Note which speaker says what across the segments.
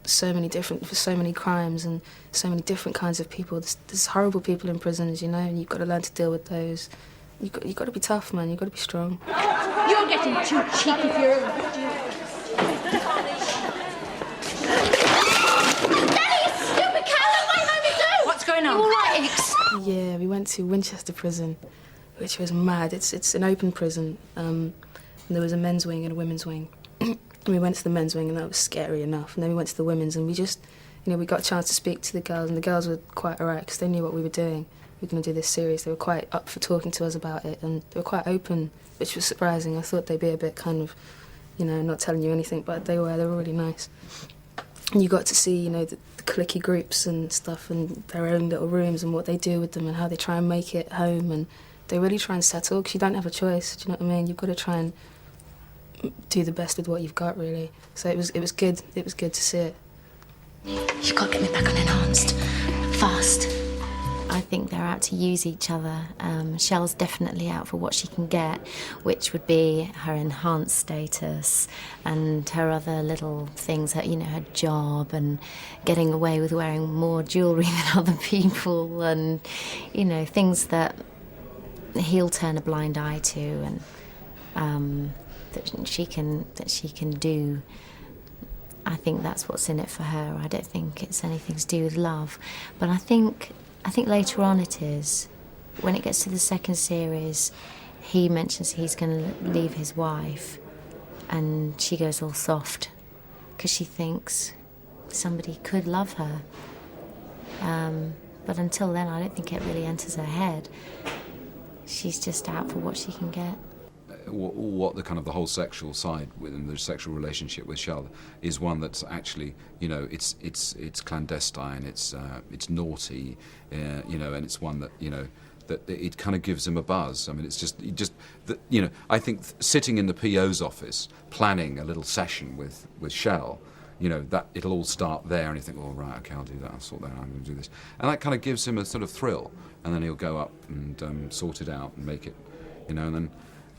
Speaker 1: so many crimes and so many different kinds of people. There's horrible people in prisons, you know, and you've got to learn to deal with those. You've got to be tough, man. You've got to be strong.
Speaker 2: You're getting too cheeky for your own good. Denny, you stupid cow! Look what you made me do! What's going on? You all right, Hicks?
Speaker 1: Yeah, we went to Winchester Prison, which was mad. It's an open prison. And there was a men's wing and a women's wing. And we went to the men's wing, and that was scary enough. And then we went to the women's, and we just, you know, we got a chance to speak to the girls, and the girls were quite alright because they knew what we were doing. We were going to do this series. They were quite up for talking to us about it, and they were quite open, which was surprising. I thought they'd be a bit kind of, you know, not telling you anything, but they were really nice. And you got to see, you know, the cliquey groups and stuff, and their own little rooms and what they do with them and how they try and make it home, and they really try and settle because you don't have a choice. Do you know what I mean? You've got to try and do the best with what you've got, really. So it was good. It was good to see it.
Speaker 2: You've got to get me back on enhanced, fast.
Speaker 3: I think they're out to use each other. Shell's definitely out for what she can get, which would be her enhanced status and her other little things, her, you know, her job and getting away with wearing more jewellery than other people, and, you know, things that he'll turn a blind eye to, and that she can do. I think that's what's in it for her. I don't think it's anything to do with love, but I think later on it is. When it gets to the second series, he mentions he's going to leave his wife, and she goes all soft because she thinks somebody could love her. But until then, I don't think it really enters her head. She's just out for what she can get.
Speaker 4: What the kind of the whole sexual side within the sexual relationship with Shell is one that's actually, you know, it's clandestine, it's naughty, you know, and it's one that, you know, that it kind of gives him a buzz. I mean, it's just you know, I think sitting in the PO's office planning a little session with Shell, you know, that it'll all start there, and you think, oh right, okay, I'll do that, I'll sort that out, I'm going to do this, and that kind of gives him a sort of thrill, and then he'll go up and sort it out and make it, you know, and then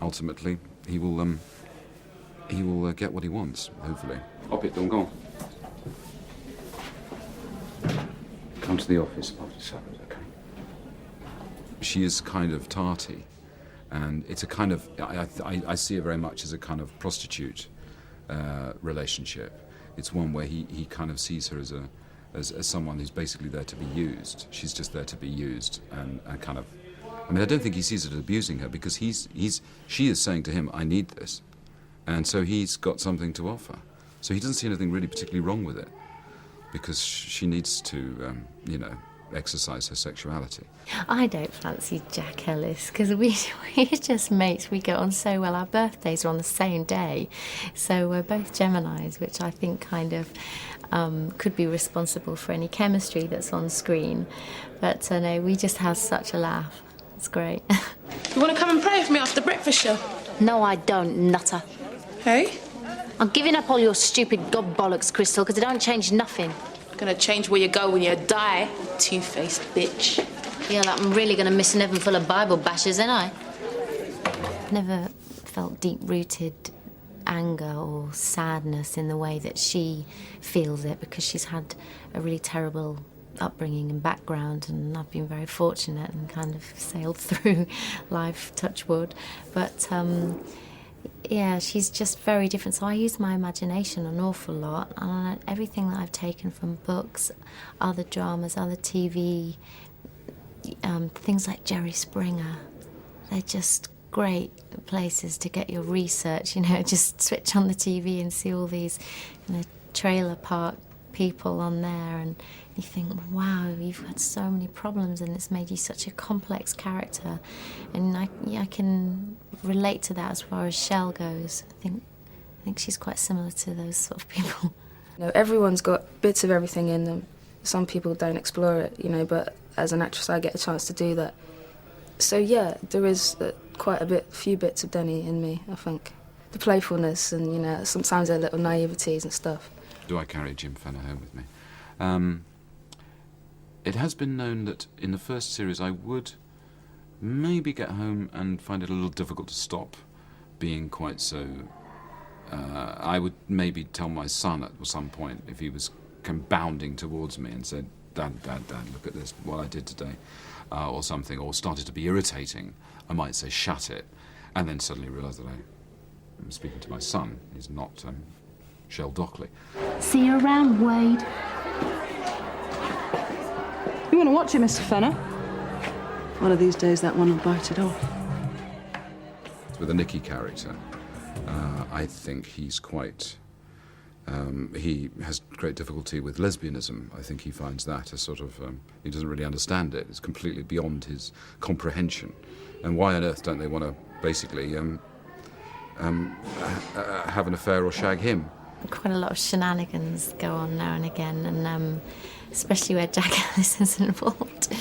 Speaker 4: ultimately, he will get what he wants, hopefully. Hop it, don't go. Come to the office after supper, okay? She is kind of tarty, and it's a kind of, I see it very much as a kind of prostitute relationship. It's one where he kind of sees her as someone who's basically there to be used. She's just there to be used, and kind of, I mean, I don't think he sees it as abusing her, because she is saying to him, I need this. And so he's got something to offer. So he doesn't see anything really particularly wrong with it, because she needs to, you know, exercise her sexuality.
Speaker 3: I don't fancy Jack Ellis, because we're just mates. We get on so well. Our birthdays are on the same day. So we're both Geminis, which I think kind of could be responsible for any chemistry that's on screen. But no, we just have such a laugh. It's great.
Speaker 5: You want to come and pray with me after the breakfast show?
Speaker 2: No, I don't, nutter.
Speaker 5: Hey?
Speaker 2: I'm giving up all your stupid gob bollocks, Crystal, because it don't change nothing.
Speaker 5: Gonna change where you go when you die, two-faced bitch.
Speaker 2: Yeah, like I'm really gonna miss an heaven full of Bible bashers, ain't I?
Speaker 3: Never felt deep-rooted anger or sadness in the way that she feels it, because she's had a really terrible upbringing and background, and I've been very fortunate and kind of sailed through life, touch wood. But yeah, she's just very different. So I use my imagination an awful lot, and everything that I've taken from books, other dramas, other TV, things like Jerry Springer, they're just great places to get your research, you know, just switch on the TV and see all these, you know, trailer park people on there, and you think, wow, you've had so many problems and it's made you such a complex character. And I can relate to that as far as Shell goes. I think she's quite similar to those sort of people.
Speaker 1: You know, everyone's got bits of everything in them. Some people don't explore it, you know, but as an actress I get a chance to do that. So yeah, there is quite a few bits of Denny in me, I think. The playfulness and, you know, sometimes their little naiveties and stuff.
Speaker 4: Do I carry Jim Fenner home with me? It has been known that in the first series I would maybe get home and find it a little difficult to stop being quite so... I would maybe tell my son at some point, if he was came bounding towards me and said, Dad, Dad, Dad, look at this, what I did today, or something, or started to be irritating, I might say, shut it, and then suddenly realise that I'm speaking to my son. He's not Shell Dockley.
Speaker 2: See you around, Wade.
Speaker 6: You want to watch it, Mr. Fenner? One of these days, that one will bite it off.
Speaker 4: With the Nicky character, I think he's quite... he has great difficulty with lesbianism. I think he finds that a sort of... he doesn't really understand it. It's completely beyond his comprehension. And why on earth don't they want to basically have an affair or shag him?
Speaker 3: Quite a lot of shenanigans go on now and again, and especially where Jack Ellis is involved.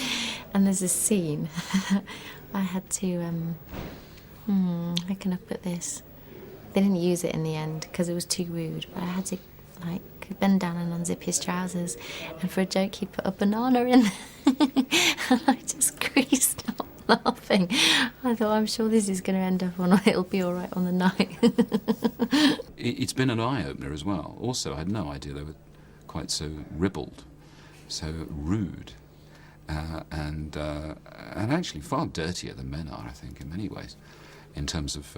Speaker 3: And there's this scene I had to... how can I put this? They didn't use it in the end because it was too rude, but I had to bend down and unzip his trousers, and for a joke he put a banana in and I just creased up laughing. I thought, I'm sure this is going to end up on, it'll be all right on the night.
Speaker 4: It's been an eye-opener as well. Also, I had no idea they were quite so ribald, so rude, and actually far dirtier than men are, I think, in many ways, in terms of,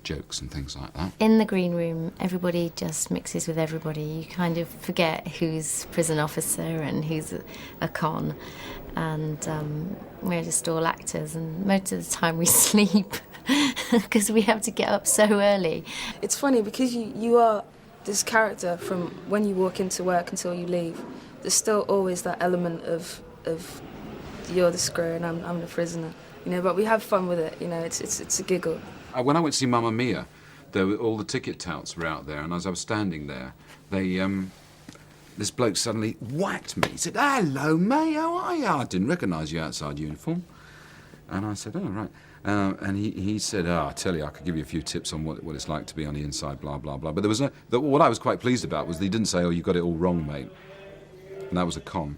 Speaker 4: jokes and things like that.
Speaker 3: In the green room, everybody just mixes with everybody. You kind of forget who's prison officer and who's a con. And we're just all actors, and most of the time we sleep because we have to get up so early.
Speaker 1: It's funny because you are this character from when you walk into work until you leave. There's still always that element of you're the screw and I'm the prisoner, but we have fun with it, it's a giggle.
Speaker 4: When I went to see Mamma Mia, all the ticket touts were out there, and as I was standing there, this bloke suddenly whacked me. He said, "Hello, mate, how are you?" I didn't recognise you outside uniform. And I said, "Oh, right." And he said, I tell you, I could give you a few tips on what it's like to be on the inside, blah, blah, blah. But there was what I was quite pleased about was that he didn't say, "Oh, you got it all wrong, mate." And that was a con.